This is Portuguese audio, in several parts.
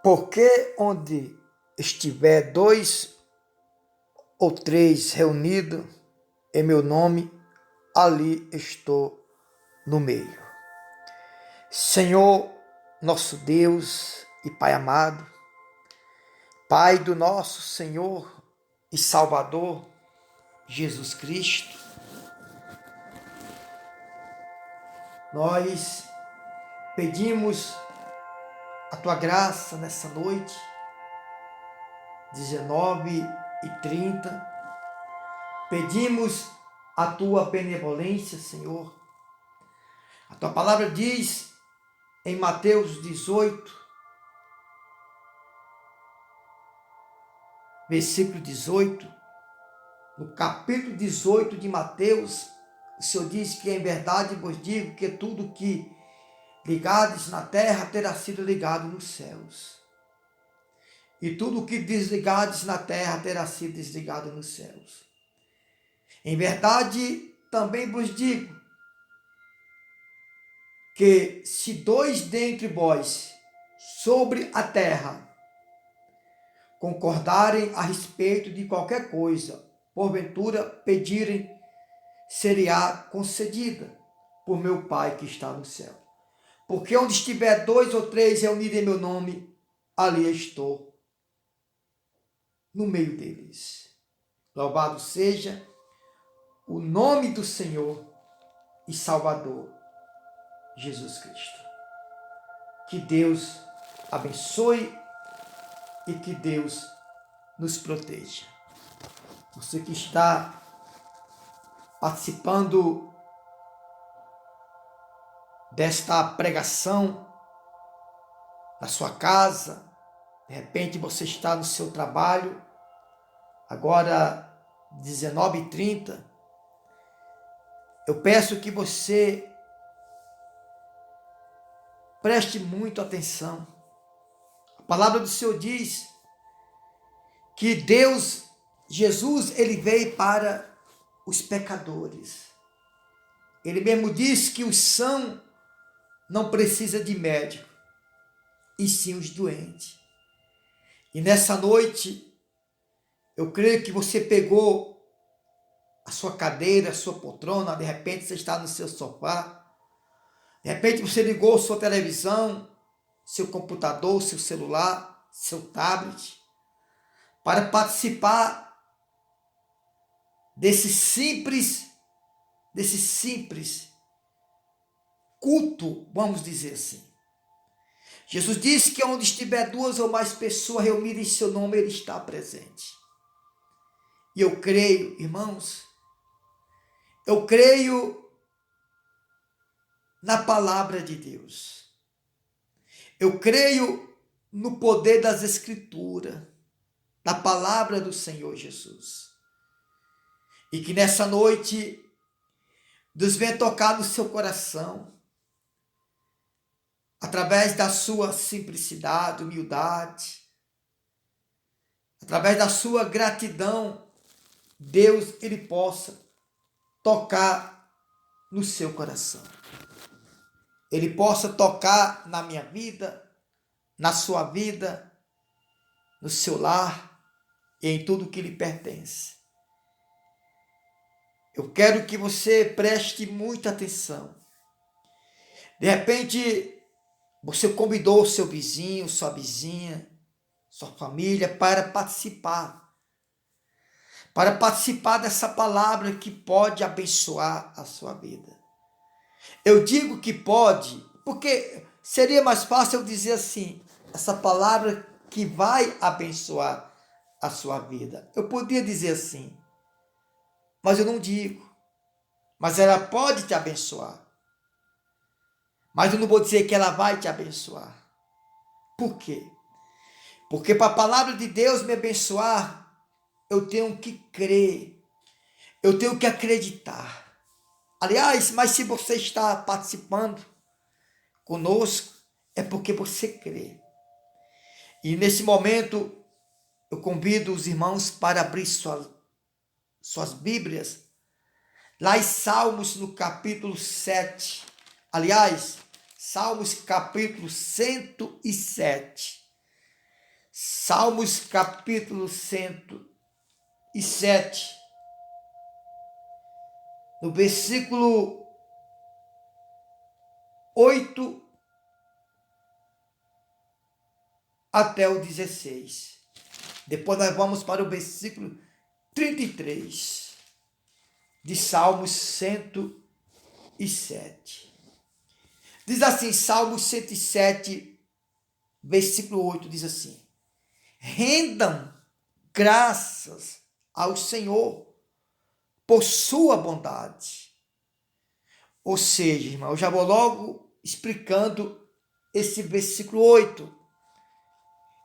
Porque onde estiver dois ou três reunidos em meu nome, ali estou no meio. Senhor, nosso Deus e Pai amado, Pai do nosso Senhor e Salvador, Jesus Cristo, nós pedimos a Tua graça nessa noite, 19h30, pedimos a Tua benevolência, Senhor. A Tua palavra diz em Mateus 18, versículo 18, no capítulo 18 de Mateus, o Senhor diz que em verdade vos digo que tudo que ligardes na terra terá sido ligado nos céus. E tudo que desligardes na terra terá sido desligado nos céus. Em verdade, também vos digo que se dois dentre vós sobre a terra concordarem a respeito de qualquer coisa, porventura pedirem, será concedida por meu Pai que está no céu. Porque onde estiver dois ou três reunidos em meu nome, ali estou no meio deles. Louvado seja o nome do Senhor e Salvador, Jesus Cristo. Que Deus abençoe e que Deus nos proteja. Você que está participando desta pregação na sua casa, de repente você está no seu trabalho, agora 19h30, eu peço que você preste muito atenção. A palavra do Senhor diz que Deus, Jesus, ele veio para os pecadores. Ele mesmo diz que os sãos não precisam de médico, e sim os doentes. E nessa noite, eu creio que você pegou a sua cadeira, a sua poltrona, de repente você está no seu sofá, de repente você ligou sua televisão, seu computador, seu celular, seu tablet, para participar desse simples culto, vamos dizer assim. Jesus disse que onde estiver duas ou mais pessoas reunidas em seu nome, ele está presente. E eu creio, irmãos, eu creio na palavra de Deus. Eu creio no poder das Escrituras, da palavra do Senhor Jesus. E que nessa noite, Deus venha tocar no seu coração, através da sua simplicidade, humildade, através da sua gratidão, Deus, ele possa tocar no seu coração. Ele possa tocar na minha vida, na sua vida, no seu lar e em tudo que lhe pertence. Eu quero que você preste muita atenção. De repente, você convidou seu vizinho, sua vizinha, sua família para participar dessa palavra que pode abençoar a sua vida. Eu digo que pode, porque seria mais fácil eu dizer assim, essa palavra que vai abençoar a sua vida. Eu poderia dizer assim, mas eu não digo. Mas ela pode te abençoar. Mas eu não vou dizer que ela vai te abençoar. Por quê? Porque para a palavra de Deus me abençoar, eu tenho que crer. Eu tenho que acreditar. Aliás, mas se você está participando conosco, é porque você crê. E nesse momento, eu convido os irmãos para abrir suas Bíblias, lá em Salmos, no capítulo 7. Aliás, Salmos capítulo 107. Salmos capítulo 107, no versículo 8 até o 16. Depois nós vamos para o versículo 33 de Salmos 107. Diz assim, Salmos 107, versículo 8, diz assim: rendam graças ao Senhor por sua bondade. Ou seja, irmão, eu já vou logo explicando esse versículo 8.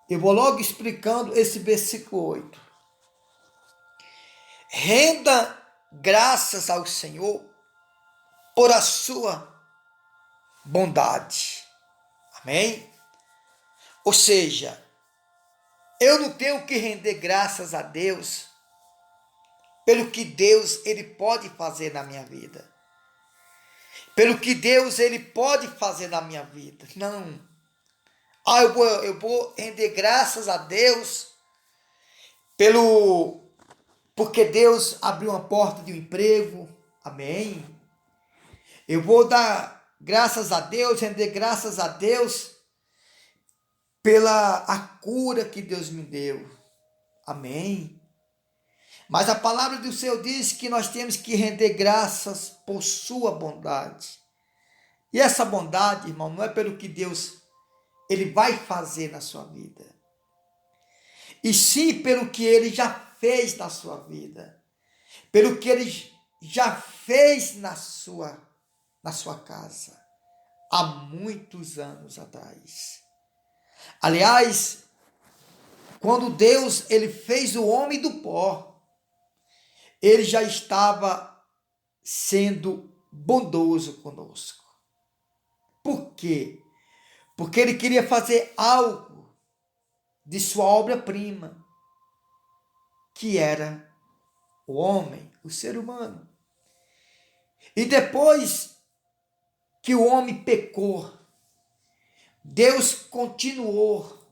Eu vou logo explicando esse versículo 8. Renda graças ao Senhor por a sua bondade. Amém? Ou seja, eu não tenho que render graças a Deus pelo que Deus ele pode fazer na minha vida. Pelo que Deus ele pode fazer na minha vida. Não. Eu vou render graças a Deus porque Deus abriu uma porta de um emprego. Amém? Eu vou dar graças a Deus, render graças a Deus pela a cura que Deus me deu. Amém? Mas a palavra do Senhor diz que nós temos que render graças por sua bondade. E essa bondade, irmão, não é pelo que Deus ele vai fazer na sua vida, e sim pelo que ele já fez na sua vida, pelo que ele já fez na sua casa, há muitos anos atrás. Aliás, quando Deus ele fez o homem do pó, ele já estava sendo bondoso conosco. Por quê? Porque ele queria fazer algo de sua obra-prima, que era o homem, o ser humano. E depois que o homem pecou, Deus continuou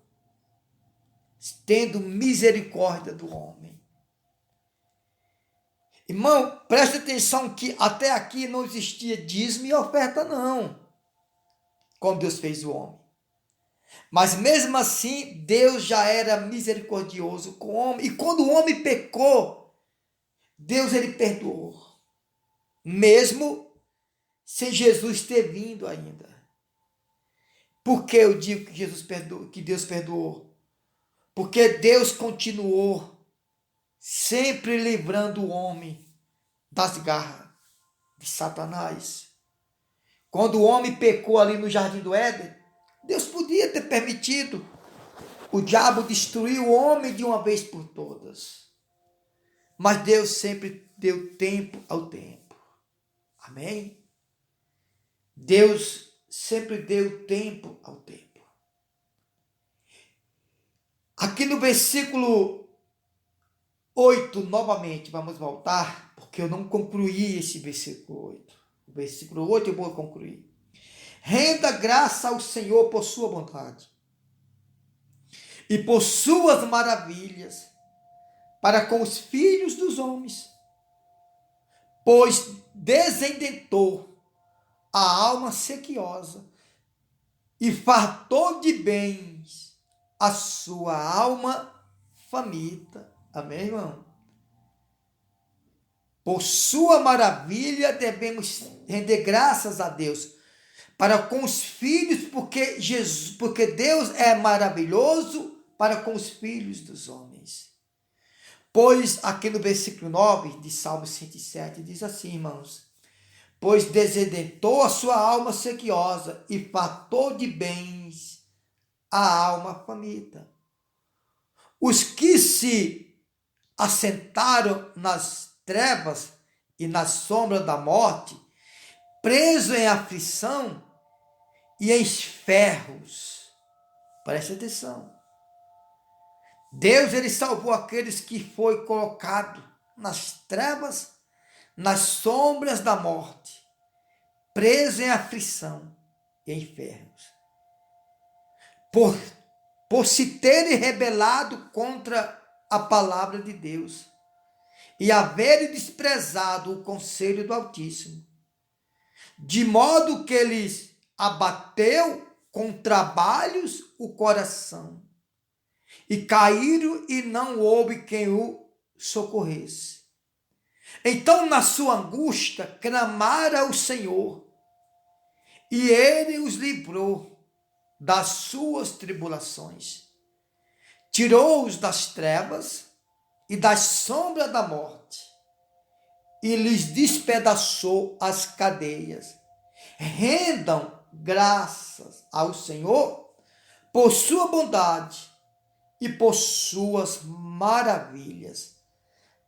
tendo misericórdia do homem. Irmão, preste atenção que até aqui não existia dízimo e oferta não, quando Deus fez o homem. Mas mesmo assim, Deus já era misericordioso com o homem. E quando o homem pecou, Deus ele perdoou. Mesmo sem Jesus ter vindo ainda. Por que eu digo que que Deus perdoou? Porque Deus continuou sempre livrando o homem das garras de Satanás. Quando o homem pecou ali no Jardim do Éden, Deus podia ter permitido o diabo destruir o homem de uma vez por todas. Mas Deus sempre deu tempo ao tempo. Amém? Deus sempre deu tempo ao tempo. Aqui no versículo 8, novamente, vamos voltar, porque eu não concluí esse versículo 8. O versículo 8 eu vou concluir. Renda graça ao Senhor por sua bondade e por suas maravilhas para com os filhos dos homens, pois descendentou a alma sequiosa e fartou de bens a sua alma faminta. Amém, irmão? Por sua maravilha devemos render graças a Deus para com os filhos, porque Deus é maravilhoso para com os filhos dos homens. Pois aqui no versículo 9 de Salmo 107 diz assim, irmãos: pois desdentou a sua alma sequiosa e fartou de bens a alma faminta. Os que se assentaram nas trevas e na sombra da morte, presos em aflição e em ferros. Preste atenção. Deus ele salvou aqueles que foi colocado nas trevas, nas sombras da morte, preso em aflição e em ferros. por se terem rebelado contra a palavra de Deus e haverem desprezado o conselho do Altíssimo, de modo que lhes abateu com trabalhos o coração, e caíram e não houve quem o socorresse. Então, na sua angústia, clamaram ao Senhor, e ele os livrou das suas tribulações, tirou-os das trevas e das sombras da morte, e lhes despedaçou as cadeias. Rendam graças ao Senhor por sua bondade e por suas maravilhas,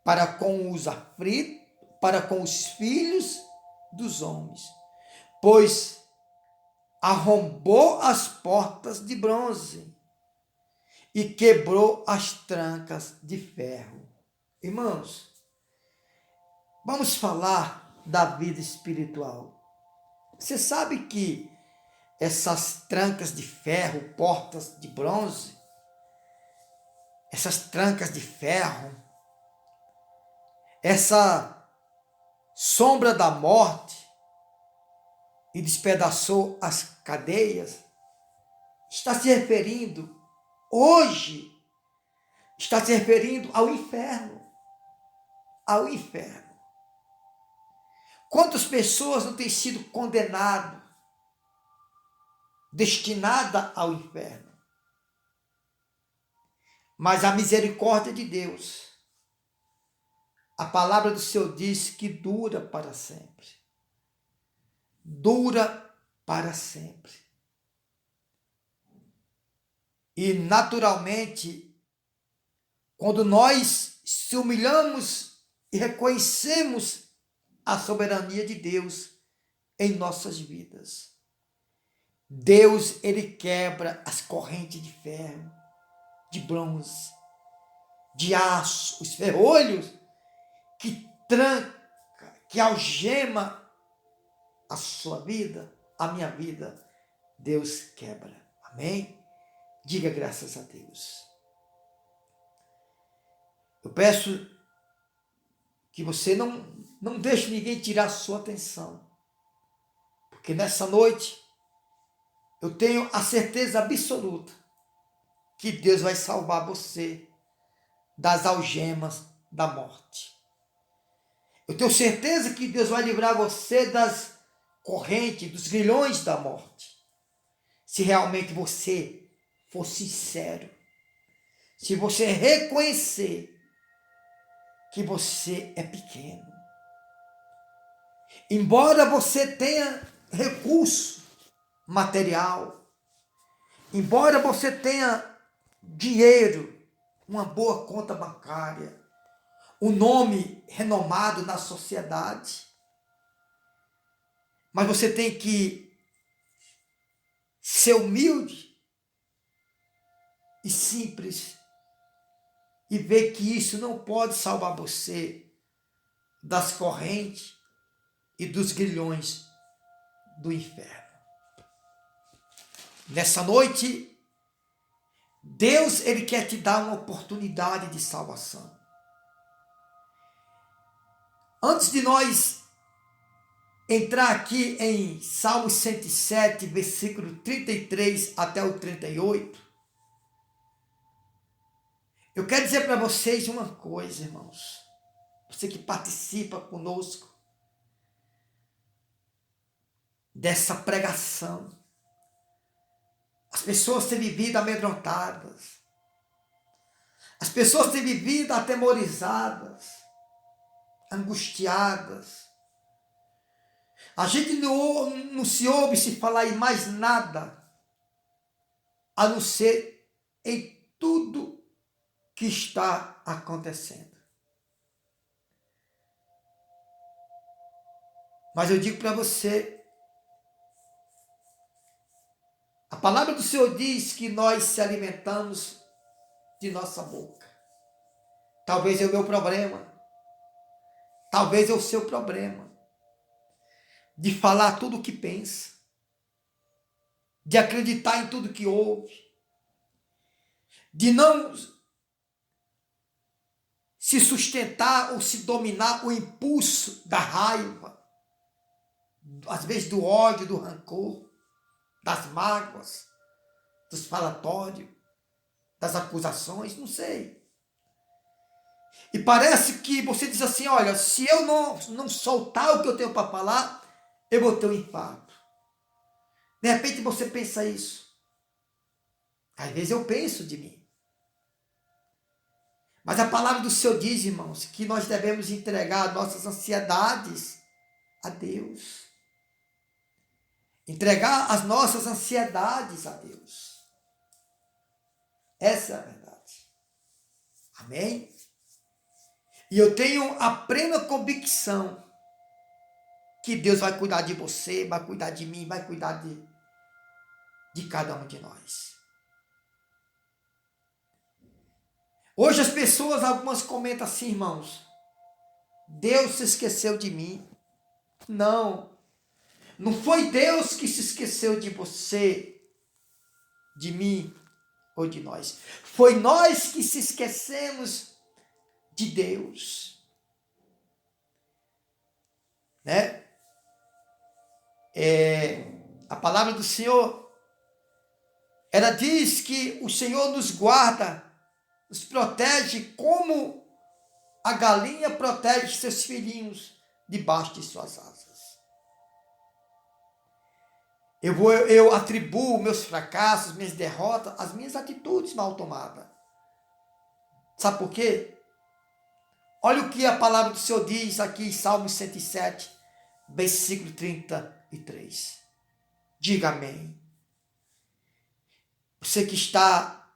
para com os aflitos, para com os filhos dos homens, pois arrombou as portas de bronze e quebrou as trancas de ferro. Irmãos, vamos falar da vida espiritual. Você sabe que essas trancas de ferro, portas de bronze, essas trancas de ferro, essa sombra da morte e despedaçou as cadeias, está se referindo, hoje, está se referindo ao inferno. Ao inferno. Quantas pessoas não têm sido condenadas, destinadas ao inferno? Mas a misericórdia de Deus, a palavra do Senhor diz que dura para sempre. Dura para sempre. E naturalmente, quando nós se humilhamos e reconhecemos a soberania de Deus em nossas vidas, Deus, ele quebra as correntes de ferro, de bronze, de aço, os ferrolhos que tranca, que algema a sua vida, a minha vida, Deus quebra. Amém? Diga graças a Deus. Eu peço que você não deixe ninguém tirar a sua atenção, porque nessa noite eu tenho a certeza absoluta que Deus vai salvar você das algemas da morte. Eu tenho certeza que Deus vai livrar você das correntes, dos grilhões da morte. Se realmente você for sincero, se você reconhecer que você é pequeno, embora você tenha recurso material, embora você tenha dinheiro, uma boa conta bancária, um nome renomado na sociedade, mas você tem que ser humilde e simples e ver que isso não pode salvar você das correntes e dos grilhões do inferno. Nessa noite, Deus, ele quer te dar uma oportunidade de salvação. Antes de nós entrar aqui em Salmo 107, versículo 33 até o 38, eu quero dizer para vocês uma coisa, irmãos. Você que participa conosco dessa pregação. As pessoas têm vivido amedrontadas. As pessoas têm vivido atemorizadas, angustiadas. A gente não se ouve se falar em mais nada, a não ser em tudo que está acontecendo. Mas eu digo para você, a palavra do Senhor diz que nós se alimentamos de nossa boca. Talvez é o meu problema, talvez é o seu problema, de falar tudo o que pensa, de acreditar em tudo que ouve, de não se sustentar ou se dominar o impulso da raiva, às vezes do ódio, do rancor, das mágoas, dos falatórios, das acusações, não sei. E parece que você diz assim, olha, se eu não soltar o que eu tenho para falar, eu vou ter um impacto. De repente você pensa isso. Às vezes eu penso de mim. Mas a palavra do Senhor diz, irmãos, que nós devemos entregar nossas ansiedades a Deus. Entregar as nossas ansiedades a Deus. Essa é a verdade. Amém? E eu tenho a plena convicção que Deus vai cuidar de você, vai cuidar de mim, vai cuidar de cada um de nós. Hoje as pessoas, algumas comentam assim, irmãos, Deus se esqueceu de mim. Não, não foi Deus que se esqueceu de você, de mim ou de nós. Foi nós que se esquecemos de Deus. Né? A palavra do Senhor, ela diz que o Senhor nos guarda, nos protege como a galinha protege seus filhinhos debaixo de suas asas. Eu atribuo meus fracassos, minhas derrotas, as minhas atitudes mal tomadas. Sabe por quê? Olha o que a palavra do Senhor diz aqui em Salmo 107, versículo 33. Diga amém. Você que está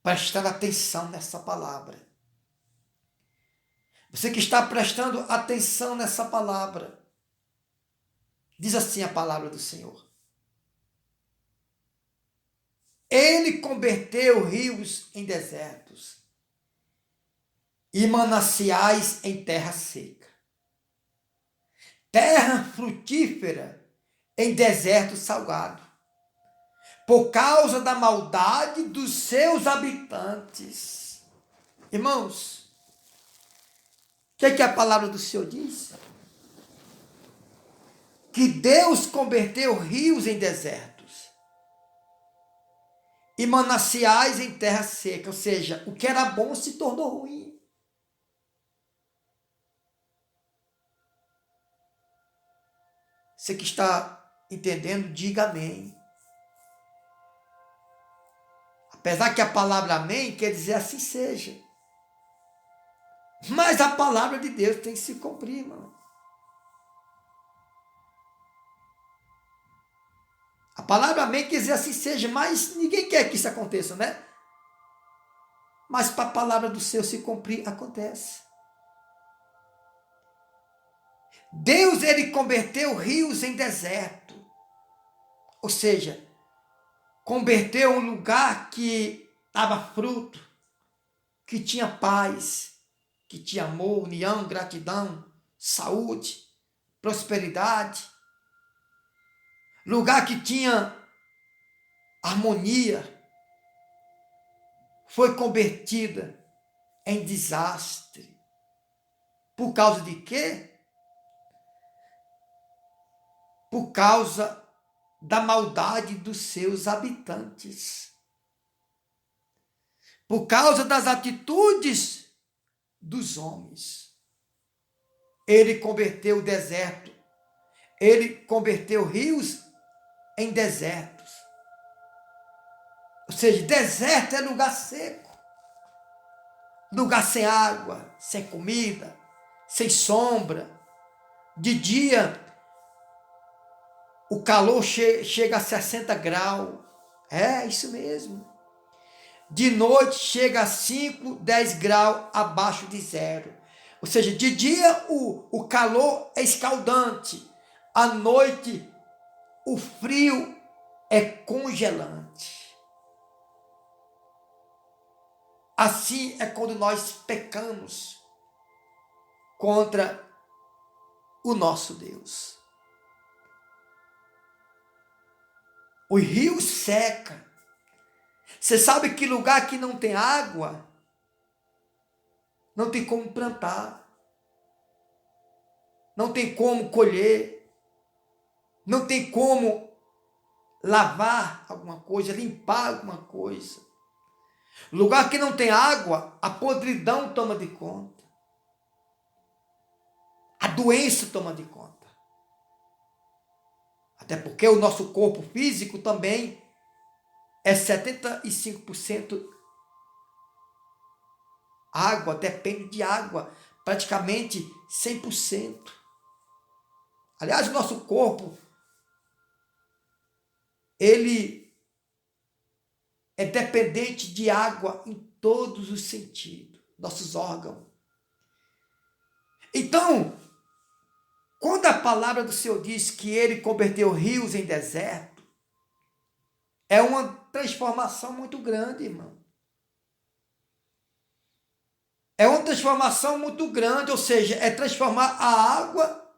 prestando atenção nessa palavra. Você que está prestando atenção nessa palavra. Diz assim a palavra do Senhor. Ele converteu rios em desertos e mananciais em terra seca. Terra frutífera em deserto salgado, por causa da maldade dos seus habitantes. Irmãos, o que é que a palavra do Senhor diz? Que Deus converteu rios em desertos e mananciais em terra seca, ou seja, o que era bom se tornou ruim. Você que está entendendo, diga amém. Apesar que a palavra amém quer dizer assim seja. Mas a palavra de Deus tem que se cumprir, irmão. A palavra amém quer dizer assim seja, mas ninguém quer que isso aconteça, né? Mas para a palavra do Senhor se cumprir, acontece. Deus, ele converteu rios em deserto. Ou seja, converteu um lugar que dava fruto, que tinha paz, que tinha amor, união, gratidão, saúde, prosperidade. Lugar que tinha harmonia, foi convertida em desastre. Por causa de quê? Por causa da maldade dos seus habitantes. Por causa das atitudes dos homens. Ele converteu o deserto. Ele converteu rios em desertos. Ou seja, deserto é lugar seco. Lugar sem água, sem comida, sem sombra. De dia, o calor chega a 60 graus. É isso mesmo. De noite chega a 5, 10 graus abaixo de zero. Ou seja, de dia o calor é escaldante. À noite o frio é congelante. Assim é quando nós pecamos contra o nosso Deus. O rio seca. Você sabe que lugar que não tem água, não tem como plantar, não tem como colher, não tem como lavar alguma coisa, limpar alguma coisa. Lugar que não tem água, a podridão toma de conta. A doença toma de conta. Até porque o nosso corpo físico também é 75% água, depende de água, praticamente 100%. Aliás, o nosso corpo, ele é dependente de água em todos os sentidos, nossos órgãos. Então, quando a palavra do Senhor diz que ele converteu rios em deserto, é uma transformação muito grande, irmão. É uma transformação muito grande, ou seja, é transformar a água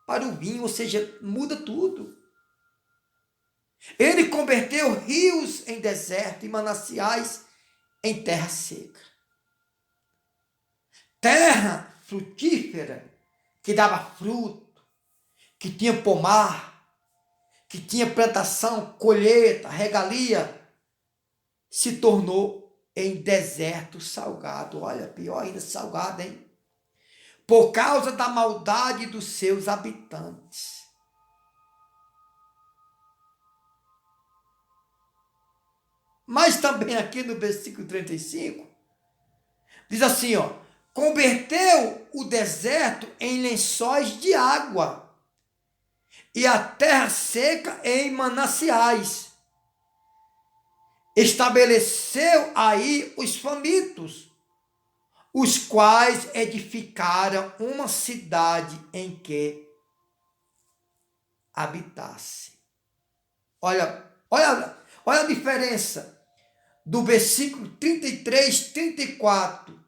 para o vinho, ou seja, muda tudo. Ele converteu rios em deserto e mananciais em terra seca. Terra frutífera, que dava fruto, que tinha pomar, que tinha plantação, colheita, regalia, se tornou em deserto salgado. Olha, pior ainda, salgado, hein? Por causa da maldade dos seus habitantes. Mas também aqui no versículo 35, diz assim, ó, converteu o deserto em lençóis de água e a terra seca em mananciais. Estabeleceu aí os famintos, os quais edificaram uma cidade em que habitasse. Olha a diferença do versículo 33, 34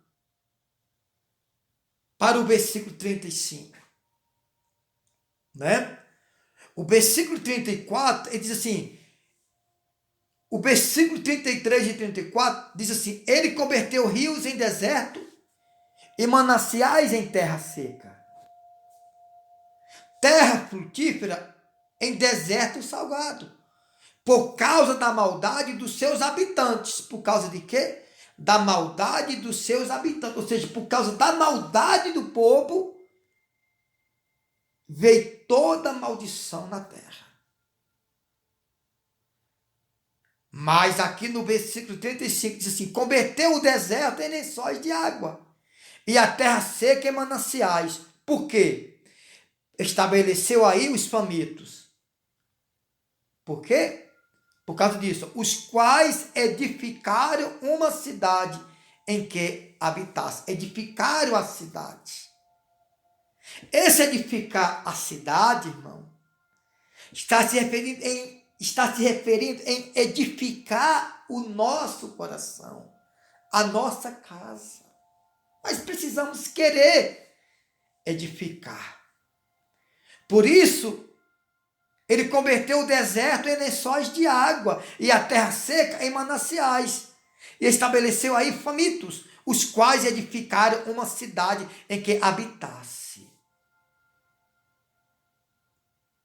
para o versículo 35. Né? O versículo 34, ele diz assim, o versículo 33 e 34 diz assim, ele converteu rios em deserto e mananciais em terra seca. Terra frutífera em deserto salgado. Por causa da maldade dos seus habitantes. Por causa de quê? Da maldade dos seus habitantes. Ou seja, por causa da maldade do povo, veio toda a maldição na terra. Mas aqui no versículo 35 diz assim, converteu o deserto em lençóis de água e a terra seca em mananciais. Por quê? Estabeleceu aí os famintos. Por quê? Por causa disso, os quais edificaram uma cidade em que habitasse. Edificaram a cidade. Esse edificar a cidade, irmão, está se referindo em edificar o nosso coração, a nossa casa. Mas precisamos querer edificar. Por isso, ele converteu o deserto em lençóis de água e a terra seca em mananciais. E estabeleceu aí famintos, os quais edificaram uma cidade em que habitasse.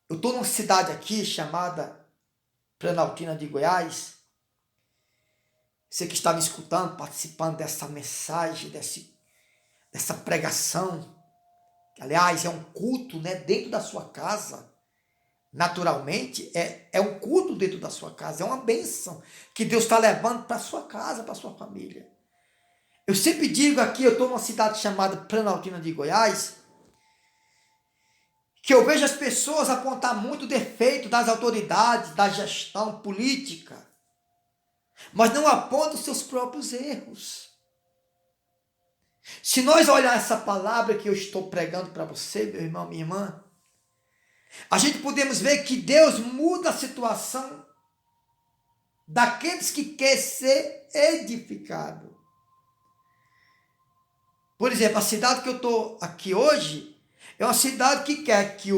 Eu estou numa cidade aqui chamada Planaltina de Goiás. Você que está me escutando, participando dessa mensagem, dessa pregação, que aliás é um culto, né, dentro da sua casa. Naturalmente, é um culto dentro da sua casa, é uma bênção que Deus está levando para a sua casa, para a sua família. Eu sempre digo aqui, eu estou numa cidade chamada Planaltina de Goiás, que eu vejo as pessoas apontar muito defeito das autoridades, da gestão política, mas não apontam os seus próprios erros. Se nós olhar essa palavra que eu estou pregando para você, meu irmão, minha irmã, a gente podemos ver que Deus muda a situação daqueles que querem ser edificados. Por exemplo, a cidade que eu estou aqui hoje é uma cidade que quer que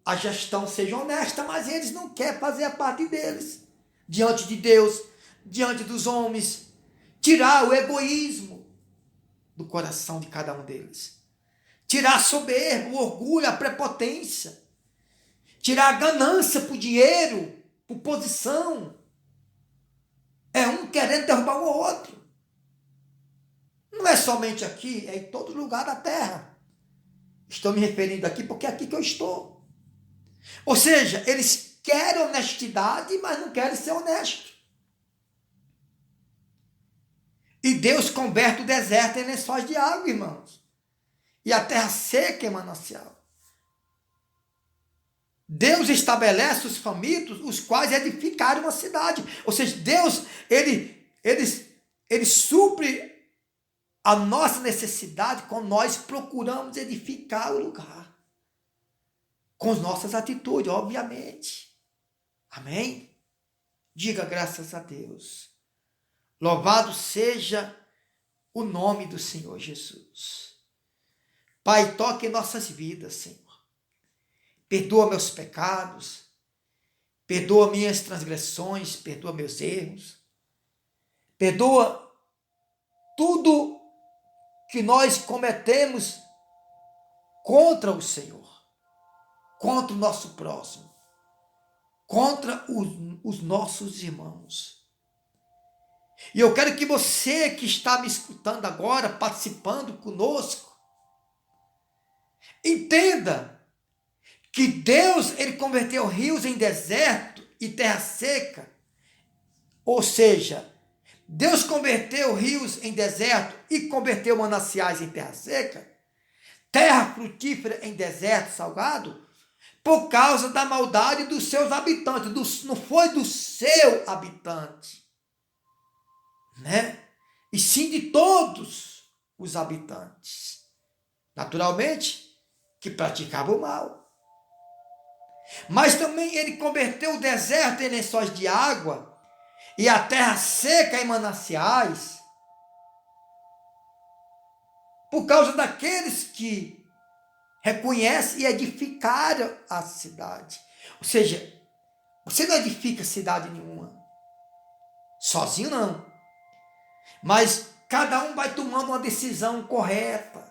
a gestão seja honesta, mas eles não querem fazer a parte deles. diante de Deus, diante dos homens, tirar o egoísmo do coração de cada um deles, tirar a soberba, o orgulho, a prepotência, tirar a ganância por dinheiro, por posição. É um querendo derrubar o outro. Não é somente aqui, é em todo lugar da terra. Estou me referindo aqui porque é aqui que eu estou. Ou seja, eles querem honestidade, mas não querem ser honestos. E Deus converte o deserto em lençóis de água, irmãos. E a terra seca em manancial. Deus estabelece os famintos, os quais edificaram uma cidade. Ou seja, Deus, ele supre a nossa necessidade quando nós procuramos edificar o lugar. Com as nossas atitudes, obviamente. Amém? Diga graças a Deus. Louvado seja o nome do Senhor Jesus. Pai, toque em nossas vidas, Senhor. Perdoa meus pecados, perdoa minhas transgressões, perdoa meus erros, perdoa tudo que nós cometemos contra o Senhor, contra o nosso próximo, contra os nossos irmãos. E eu quero que você que está me escutando agora, participando conosco, entenda que Deus, ele converteu rios em deserto e terra seca. Ou seja, Deus converteu rios em deserto e converteu mananciais em terra seca, terra frutífera em deserto salgado, por causa da maldade dos seus habitantes. Não foi do seu habitante, né? E sim de todos os habitantes. Naturalmente, que praticavam o mal. Mas também ele converteu o deserto em lençóis de água e a terra seca em mananciais, por causa daqueles que reconhecem e edificaram a cidade. Ou seja, você não edifica cidade nenhuma, sozinho não, mas cada um vai tomando uma decisão correta.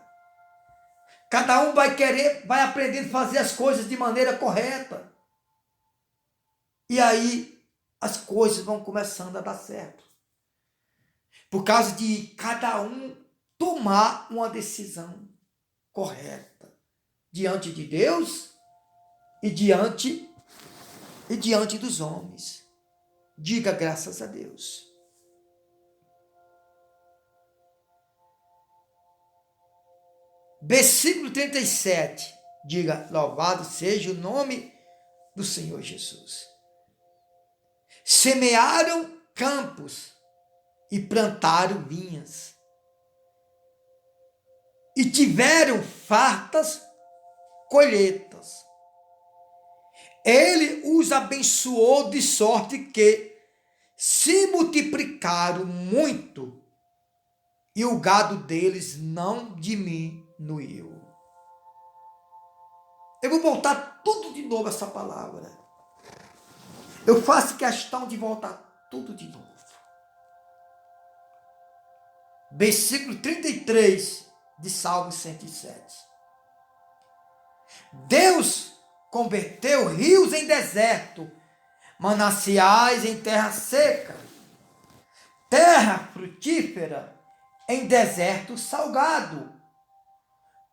Cada um vai aprendendo a fazer as coisas de maneira correta. E aí as coisas vão começando a dar certo. Por causa de cada um tomar uma decisão correta diante de Deus e diante dos homens. Diga graças a Deus. Versículo 37, diga, louvado seja o nome do Senhor Jesus. Semearam campos e plantaram vinhas, e tiveram fartas colheitas. Ele os abençoou de sorte que se multiplicaram muito, e o gado deles não diminuiu. Eu vou voltar tudo de novo essa palavra. Eu faço questão de voltar tudo de novo. Versículo 33 de Salmo 107. Deus converteu rios em deserto, mananciais em terra seca, terra frutífera em deserto salgado,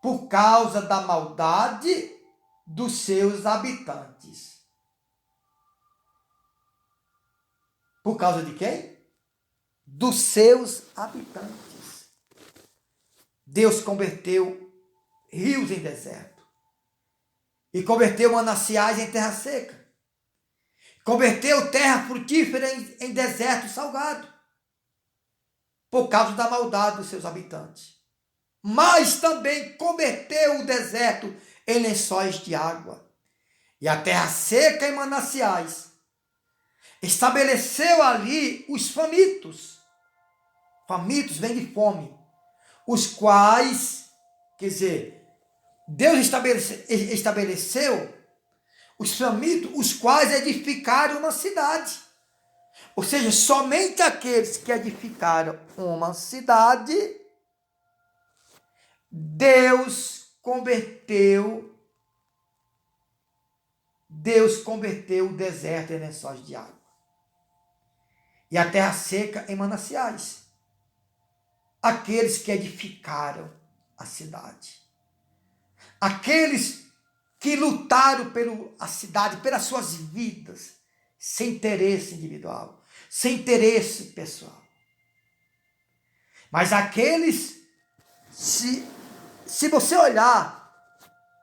por causa da maldade dos seus habitantes. Por causa de quem? Dos seus habitantes. Deus converteu rios em deserto. E converteu mananciais em terra seca. Converteu terra frutífera em deserto salgado. Por causa da maldade dos seus habitantes. Mas também converteu o deserto em lençóis de água. E a terra seca em mananciais. Estabeleceu ali os famintos. Famintos vem de fome. Os quais, quer dizer, Deus estabeleceu os famintos, os quais edificaram uma cidade. Ou seja, somente aqueles que edificaram uma cidade, Deus converteu o deserto em lençóis de água e a terra seca em mananciais. Aqueles que edificaram a cidade, aqueles que lutaram pela cidade, pelas suas vidas, sem interesse individual, sem interesse pessoal. Mas aqueles, se você olhar,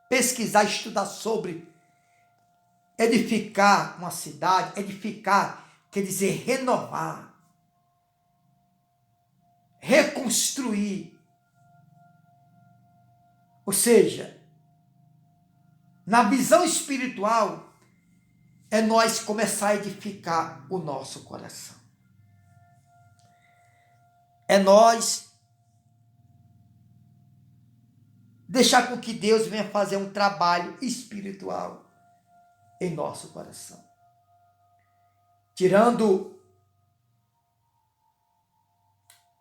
pesquisar, estudar sobre edificar uma cidade, edificar quer dizer renovar, reconstruir. Ou seja, na visão espiritual, é nós começar a edificar o nosso coração. É nós deixar com que Deus venha fazer um trabalho espiritual em nosso coração. Tirando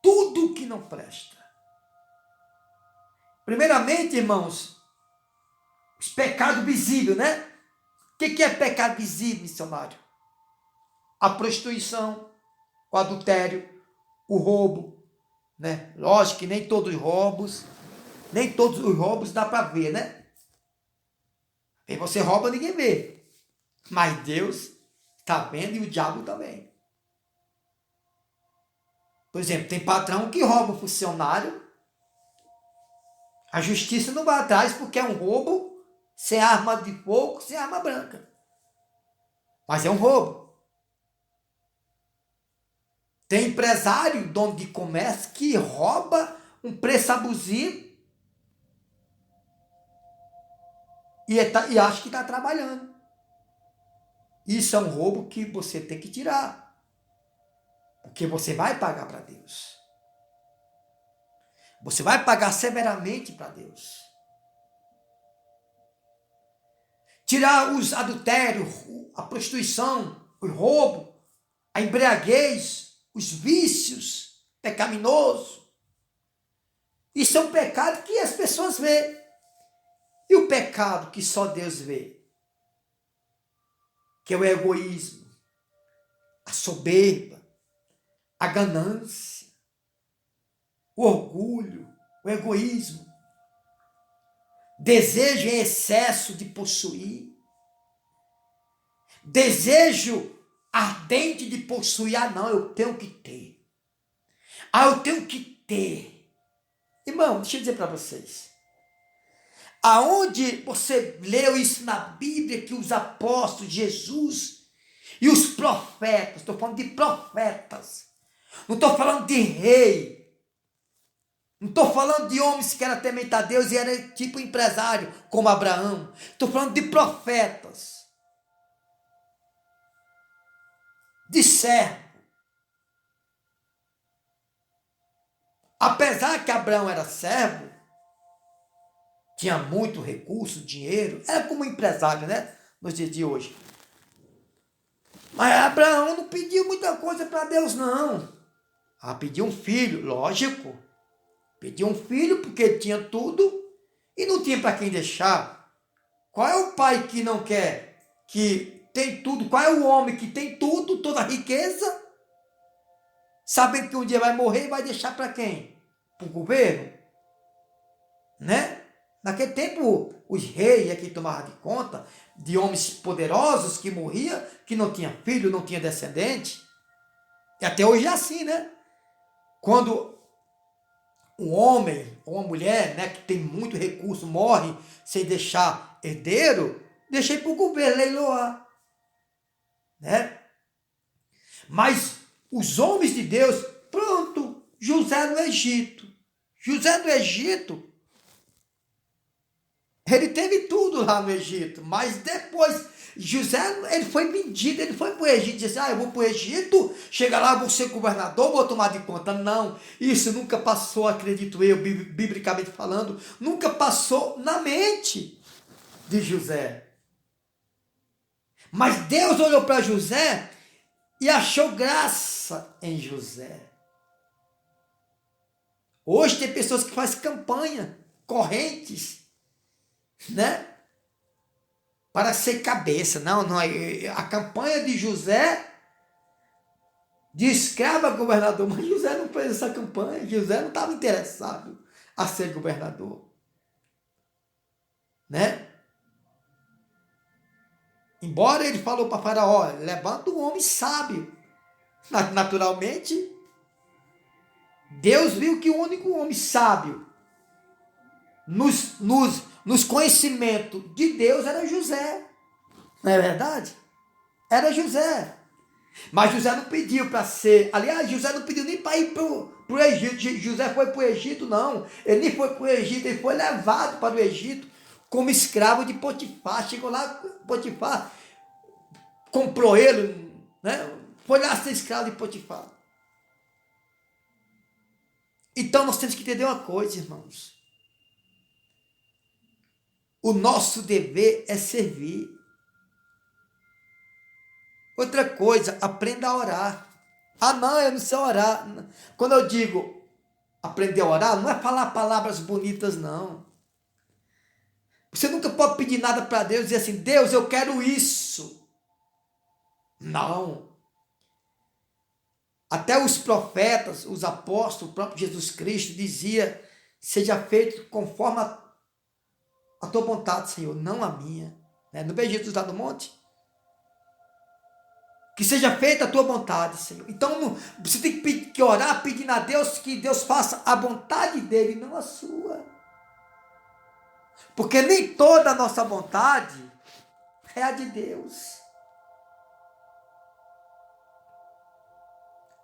tudo que não presta. Primeiramente, irmãos, os pecados visíveis, né? O que é pecado visível, missionário? A prostituição, o adultério, o roubo, né? Lógico que nem todos os roubos dá para ver, né? E você rouba, ninguém vê. Mas Deus está vendo e o diabo também. Por exemplo, tem patrão que rouba o funcionário, a justiça não vai atrás porque é um roubo sem arma de fogo, sem arma branca. Mas é um roubo. Tem empresário, dono de comércio, que rouba um preço abusivo e acha que está trabalhando. Isso é um roubo que você tem que tirar. Porque você vai pagar para Deus. Você vai pagar severamente para Deus. Tirar os adultérios, a prostituição, o roubo, a embriaguez, os vícios pecaminosos. Isso é um pecado que as pessoas veem. E o pecado que só Deus vê? Que é o egoísmo, a soberba, a ganância, o orgulho, o egoísmo, desejo em excesso de possuir, desejo ardente de possuir. Ah, não, eu tenho que ter. Ah, eu tenho que ter. Irmão, deixa eu dizer para vocês. Aonde você leu isso na Bíblia, que os apóstolos, Jesus e os profetas, estou falando de profetas, não estou falando de rei, não estou falando de homens que eram temente a Deus e eram tipo empresário, como Abraão. Estou falando de profetas, de servo. Apesar que Abraão era servo, tinha muito recurso, dinheiro, era como empresário, né? Nos dias de hoje. Mas Abraão não pediu muita coisa para Deus, não. Ah, pediu um filho, lógico. Pediu um filho porque ele tinha tudo e não tinha para quem deixar. Qual é o pai que não quer, que tem tudo? Qual é o homem que tem tudo, toda a riqueza, sabendo que um dia vai morrer e vai deixar para quem? Para o governo? Né? Naquele tempo, os reis é que tomavam de conta de homens poderosos que morriam, que não tinha filho, não tinha descendente. E até hoje é assim, né? Quando um homem ou uma mulher, né, que tem muito recurso, morre sem deixar herdeiro, deixei para o governo leiloar. Né? Mas os homens de Deus, pronto, José no Egito. José no Egito, ele teve tudo lá no Egito, mas depois José, ele foi vendido, ele foi para o Egito, disse, eu vou para o Egito, chega lá, vou ser governador, vou tomar de conta. Não, isso nunca passou, acredito eu, biblicamente falando, nunca passou na mente de José. Mas Deus olhou para José e achou graça em José. Hoje tem pessoas que fazem campanha, correntes, né? Para ser cabeça. Não, a campanha de José, de escravo a governador, mas José não fez essa campanha, José não estava interessado a ser governador, né? Embora ele falou para Faraó, levanta um homem sábio. Naturalmente, Deus viu que o único homem sábio nos conhecimentos de Deus era José. Não é verdade? Era José. Mas José não pediu para ser. Aliás, José não pediu nem para ir para o Egito. José foi para o Egito, não. Ele nem foi para o Egito, ele foi levado para o Egito como escravo de Potifar. Chegou lá, Potifar comprou ele, né? Foi lá ser escravo de Potifar. Então nós temos que entender uma coisa, irmãos. O nosso dever é servir. Outra coisa, aprenda a orar. Ah, não, eu não sei orar. Quando eu digo aprender a orar, não é falar palavras bonitas, não. Você nunca pode pedir nada para Deus e dizer assim, Deus, eu quero isso. Não. Até os profetas, os apóstolos, o próprio Jesus Cristo dizia, seja feito conforme a tua vontade, Senhor, não a minha. Não veio Jesus lá no monte? Que seja feita a tua vontade, Senhor. Então, você tem que orar pedindo a Deus que Deus faça a vontade dele, não a sua. Porque nem toda a nossa vontade é a de Deus.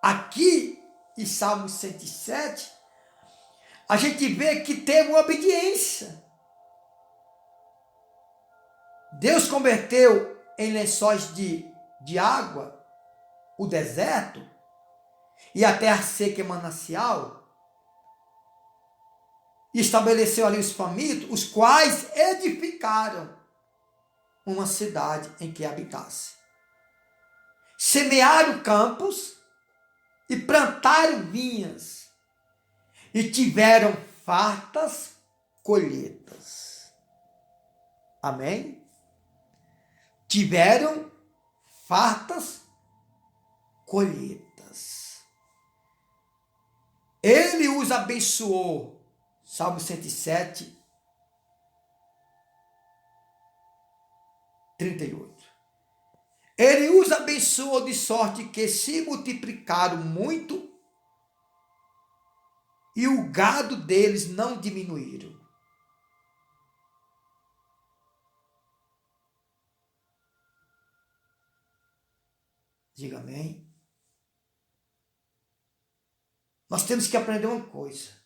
Aqui, em Salmo 107, a gente vê que teve uma obediência. Deus converteu em lençóis de água o deserto e a terra seca e manancial, e estabeleceu ali os famintos, os quais edificaram uma cidade em que habitasse. Semearam campos e plantaram vinhas e tiveram fartas colheitas. Amém? Tiveram fartas colheitas. Ele os abençoou. Salmo 107, 38. Ele os abençoou de sorte que se multiplicaram muito e o gado deles não diminuíram. Diga amém. Nós temos que aprender uma coisa.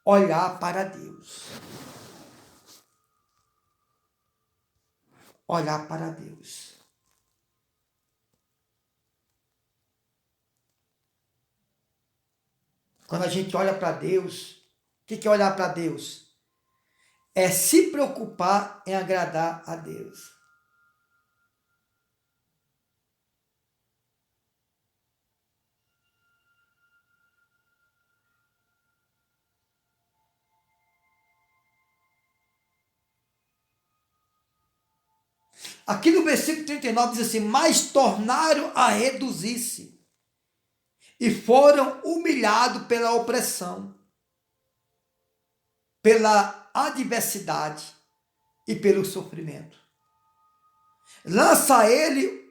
Olhar para Deus. Olhar para Deus. Quando a gente olha para Deus, o que é olhar para Deus? É se preocupar em agradar a Deus. Aqui no versículo 39 diz assim, mas tornaram a reduzir-se e foram humilhados pela opressão, pela adversidade e pelo sofrimento. Lança a ele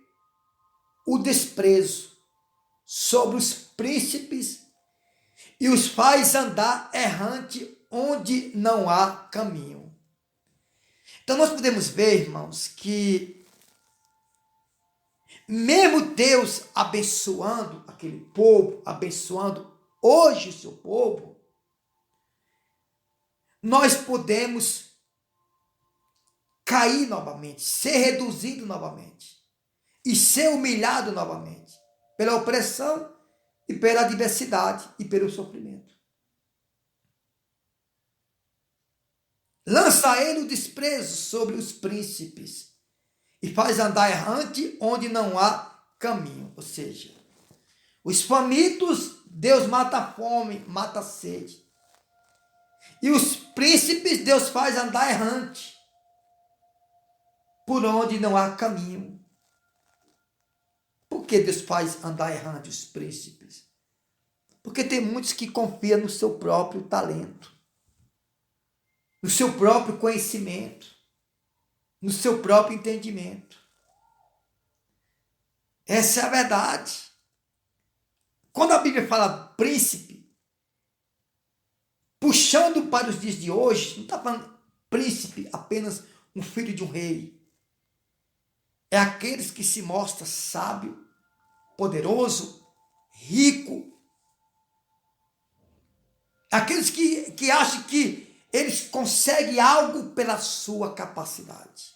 o desprezo sobre os príncipes e os faz andar errante onde não há caminho. Então nós podemos ver, irmãos, que mesmo Deus abençoando aquele povo, abençoando hoje o seu povo, nós podemos cair novamente, ser reduzido novamente e ser humilhado novamente pela opressão e pela adversidade e pelo sofrimento. Lança ele o desprezo sobre os príncipes e faz andar errante onde não há caminho. Ou seja, os famintos, Deus mata a fome, mata a sede. E os príncipes, Deus faz andar errante por onde não há caminho. Por que Deus faz andar errante os príncipes? Porque tem muitos que confiam no seu próprio talento, no seu próprio conhecimento, no seu próprio entendimento. Essa é a verdade. Quando a Bíblia fala príncipe, puxando para os dias de hoje, não está falando príncipe apenas um filho de um rei. É aqueles que se mostram sábio, poderoso, rico. Aqueles que acham que eles conseguem algo pela sua capacidade.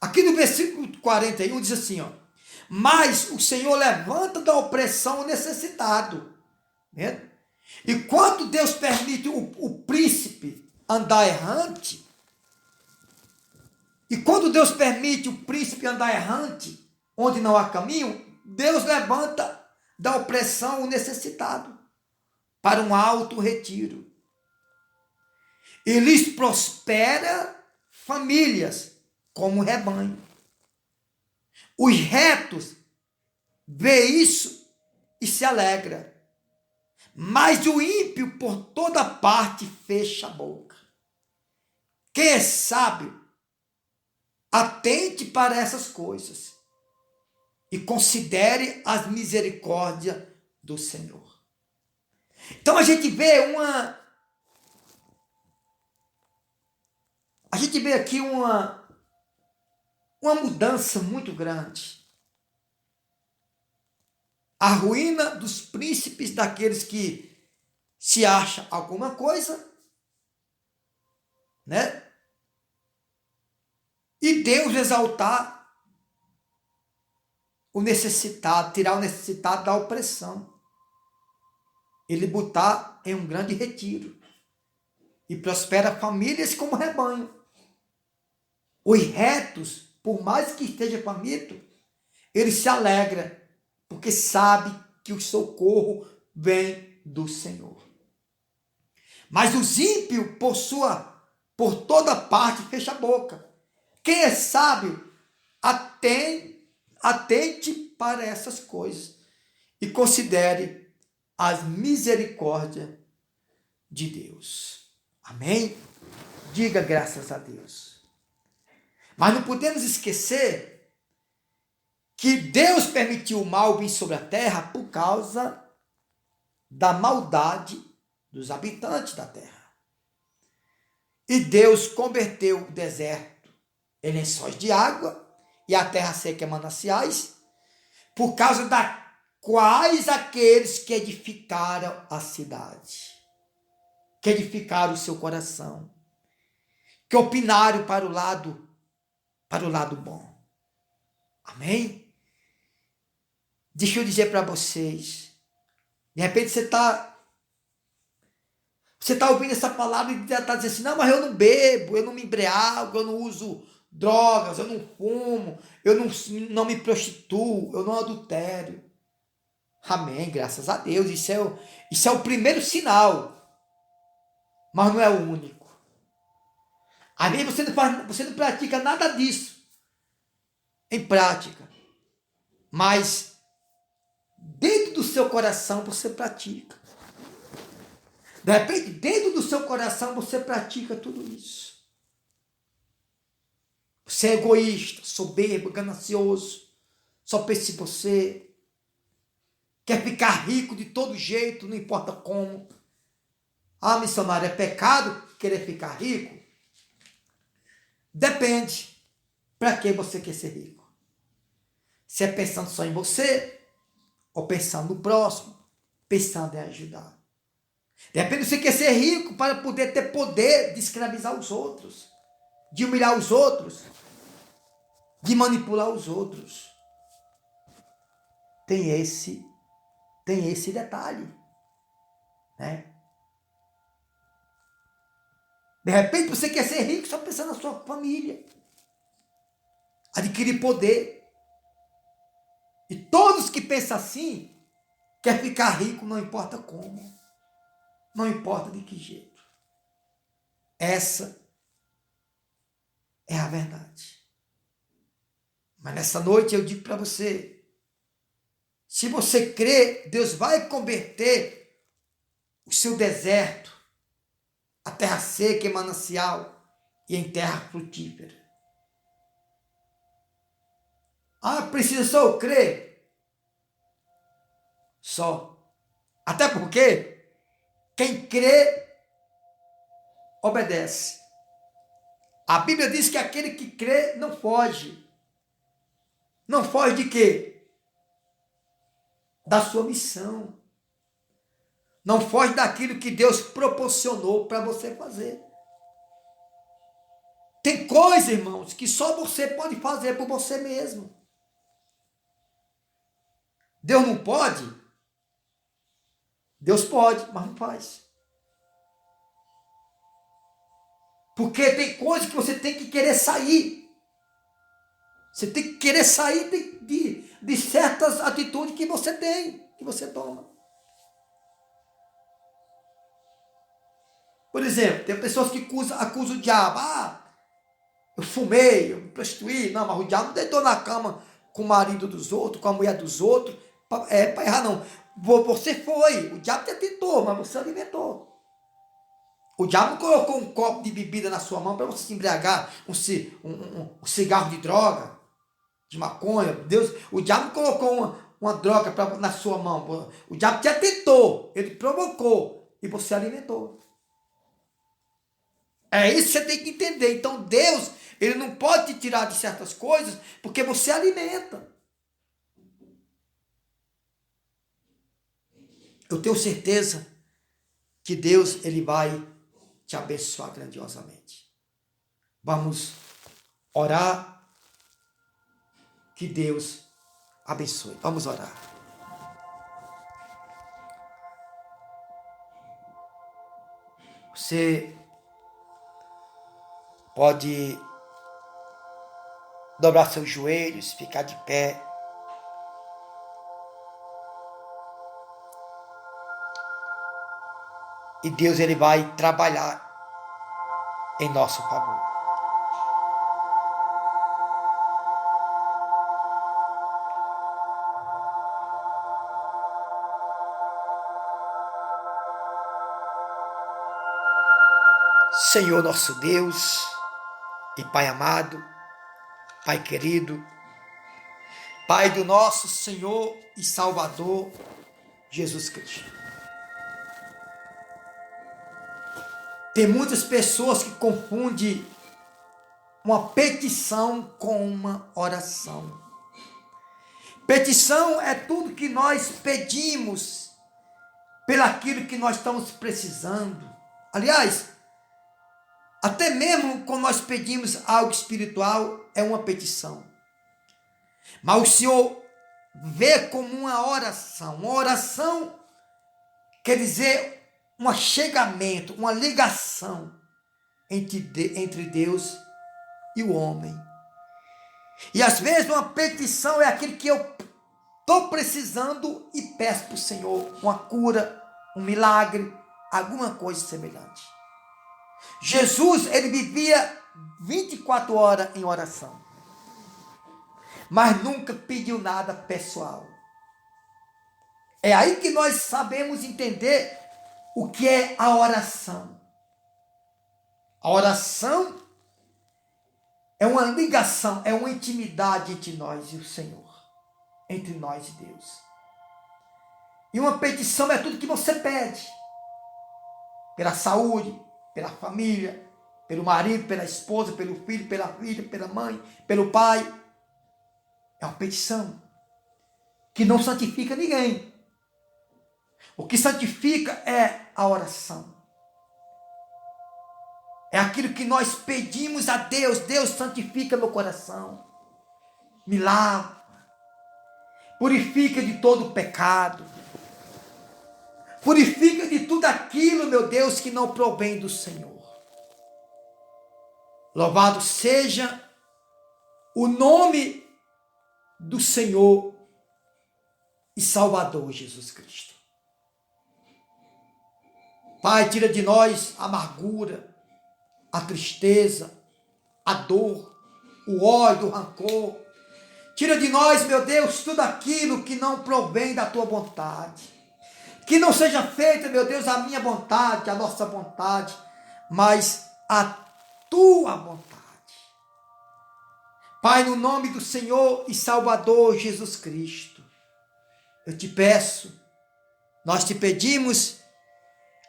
Aqui no versículo 41 diz assim, ó: mas o Senhor levanta da opressão o necessitado. Né? E quando Deus permite o príncipe andar errante, onde não há caminho, Deus levanta da opressão o necessitado para um alto retiro. E lhes prospera famílias como rebanho. Os retos vê isso e se alegra. Mas o ímpio por toda parte fecha a boca. Quem é sábio, atente para essas coisas e considere as misericórdias do Senhor. Então a gente vê aqui uma mudança muito grande. A ruína dos príncipes, daqueles que se acham alguma coisa, né? E Deus exaltar o necessitado, tirar o necessitado da opressão. Ele botar em um grande retiro. E prospera famílias como rebanho. Os retos, por mais que esteja faminto, ele se alegra, porque sabe que o socorro vem do Senhor. Mas os ímpios, por toda parte, fecha a boca. Quem é sábio, atente para essas coisas e considere as misericórdias de Deus. Amém? Diga graças a Deus. Mas não podemos esquecer que Deus permitiu o mal vir sobre a terra por causa da maldade dos habitantes da terra. E Deus converteu o deserto em lençóis de água e a terra seca em mananciais, por causa da quais aqueles que edificaram a cidade, que edificaram o seu coração, que opinaram para o lado bom. Amém? Deixa eu dizer para vocês, de repente você está ouvindo essa palavra e está dizendo assim: não, mas eu não bebo, eu não me embriago, eu não uso drogas, eu não fumo, eu não me prostituo, eu não adultério. Amém, graças a Deus. Isso é o primeiro sinal, mas não é o único. Às vezes você não pratica nada disso em prática, mas dentro do seu coração você pratica. De repente, dentro do seu coração você pratica tudo isso. Você é egoísta, soberbo, ganancioso, só pensa em você. Quer ficar rico de todo jeito, não importa como. Ah, missionário, é pecado querer ficar rico? Depende. Para que você quer ser rico? Se é pensando só em você, ou pensando no próximo, pensando em ajudar. De repente você quer ser rico para poder ter poder de escravizar os outros, de humilhar os outros, de manipular os outros. Tem esse detalhe, né? De repente você quer ser rico só pensando na sua família. adquirir poder. E todos que pensam assim, quer ficar rico, não importa como, não importa de que jeito. Essa é a verdade. Mas nessa noite eu digo para você, se você crê, Deus vai converter o seu deserto, a terra seca em manancial e em terra frutífera. Ah, precisa só eu crer? Só. Até porque quem crê, obedece. A Bíblia diz que aquele que crê não foge. Não foge de quê? Da sua missão. Não foge daquilo que Deus proporcionou para você fazer. Tem coisa, irmãos, que só você pode fazer por você mesmo. Deus não pode? Deus pode, mas não faz. Porque tem coisas que você tem que querer sair. Você tem que querer sair de certas atitudes que você tem, que você toma. Por exemplo, tem pessoas que acusam o diabo. Ah, eu fumei, eu me prostituí. Não, mas o diabo não deitou na cama com o marido dos outros, com a mulher dos outros. Para errar, não. Você foi. O diabo te tentou, mas você alimentou. O diabo não colocou um copo de bebida na sua mão para você se embriagar, um cigarro de droga, de maconha. O diabo não colocou uma droga na sua mão. O diabo te tentou, ele provocou e você alimentou. É isso que você tem que entender. Então Deus, ele não pode te tirar de certas coisas porque você alimenta. Eu tenho certeza que Deus, ele vai te abençoar grandiosamente. Vamos orar. Que Deus abençoe. Vamos orar. Você pode dobrar seus joelhos, ficar de pé. E Deus, ele vai trabalhar em nosso favor. Senhor nosso Deus e Pai amado, Pai querido, Pai do nosso Senhor e Salvador, Jesus Cristo. Tem muitas pessoas que confundem uma petição com uma oração. Petição é tudo que nós pedimos pelaquilo que nós estamos precisando. Aliás, até mesmo quando nós pedimos algo espiritual, é uma petição. Mas o Senhor vê como uma oração. Uma oração quer dizer um achegamento, uma ligação entre Deus e o homem. E às vezes uma petição é aquilo que eu estou precisando e peço para o Senhor uma cura, um milagre, alguma coisa semelhante. Jesus, ele vivia 24 horas em oração, mas nunca pediu nada pessoal. É aí que nós sabemos entender o que é a oração. A oração é uma ligação, é uma intimidade entre nós e o Senhor, entre nós e Deus. E uma petição é tudo que você pede, pela saúde, pela família, pelo marido, pela esposa, pelo filho, pela filha, pela mãe, pelo pai. É uma petição que não santifica ninguém. O que santifica é a oração. É aquilo que nós pedimos a Deus. Deus santifica meu coração. Me lava. Purifica de todo o pecado. Purifica de tudo aquilo, meu Deus, que não provém do Senhor. Louvado seja o nome do Senhor e Salvador Jesus Cristo. Pai, tira de nós a amargura, a tristeza, a dor, o ódio, o rancor. Tira de nós, meu Deus, tudo aquilo que não provém da tua vontade. Que não seja feita, meu Deus, a minha vontade, a nossa vontade, mas a tua vontade. Pai, no nome do Senhor e Salvador Jesus Cristo, eu te peço, nós te pedimos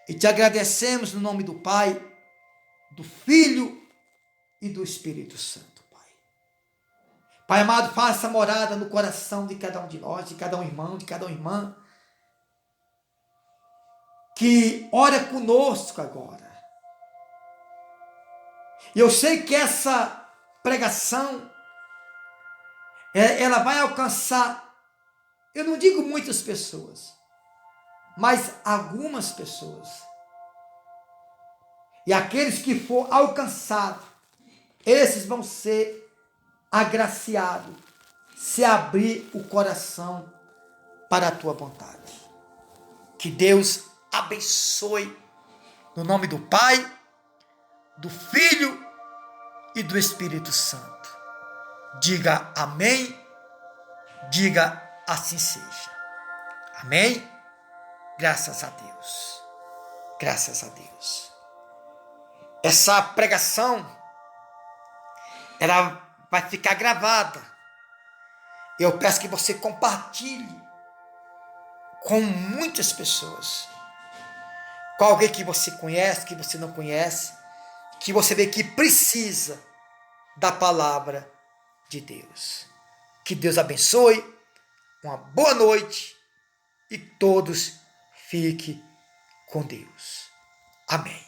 e te agradecemos no nome do Pai, do Filho e do Espírito Santo, Pai. Pai amado, faça morada no coração de cada um de nós, de cada um irmão, de cada uma irmã, que ora conosco agora. E eu sei que essa pregação, ela vai alcançar, eu não digo muitas pessoas, mas algumas pessoas. E aqueles que for alcançados, esses vão ser agraciados, se abrir o coração para a tua vontade. Que Deus abençoe, no nome do Pai, do Filho e do Espírito Santo. Diga amém, diga assim seja. Amém? Graças a Deus. Graças a Deus. Essa pregação, ela vai ficar gravada. Eu peço que você compartilhe com muitas pessoas. Com alguém que você conhece, que você não conhece, que você vê que precisa da palavra de Deus. Que Deus abençoe, uma boa noite e todos fiquem com Deus. Amém.